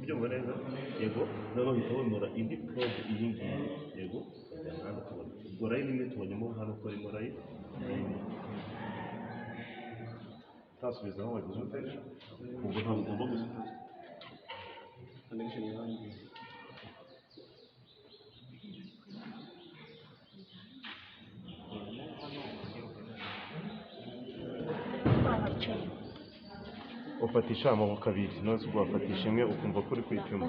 kubyumva neza yego noneho uhita wemura indi probe iyi ngiyi yego ukajya hano tubona ubwo line imwe tubonyemo hano ko arimo line tasubiza aho wagize ute ubwo ntabwo ugomba gusubiza ufatisha amaboko abiri nose ubwo wafatisha imwe ukumva ko uri kwipima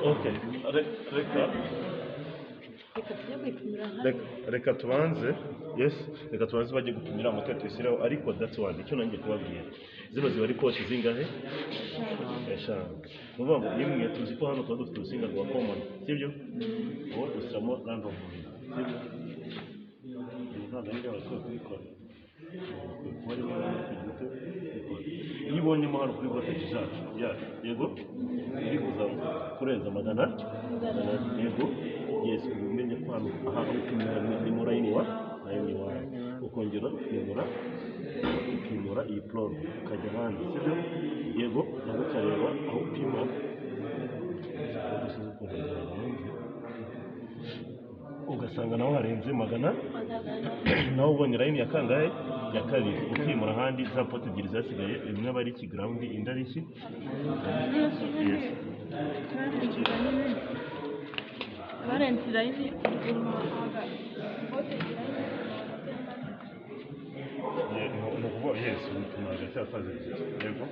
okay reka tubanze yes reka tubanze bajye gupimira amatara tuyisireho ariko that's one icyo nanjye kubabwira ziba ziba ari koshi zingahe eshanu nuvuga ngo nimwe tuzi ko hano tuba dufite urusinga rwa common sibyo uwo dushyiramo random sibyo ntabwo ari byo bakwiye kubikora iyo ubonyemo hano kuri voltage zacu yego iri kuza kurenza magana yego yes umenye ko hano aha upimira ni muri line wa ukongera ukimura iyi probe ukajya ahandi sibyo yego nabwo ukareba aho upima ugasanga naho harenze magana naho ubonye line ya kangahe ya kabiri ukimura ahandi za pote ebyiri zasigaye imwe aba ari iki ground indi ari iki yes current line yes upima hagati ya faze ebyiri yego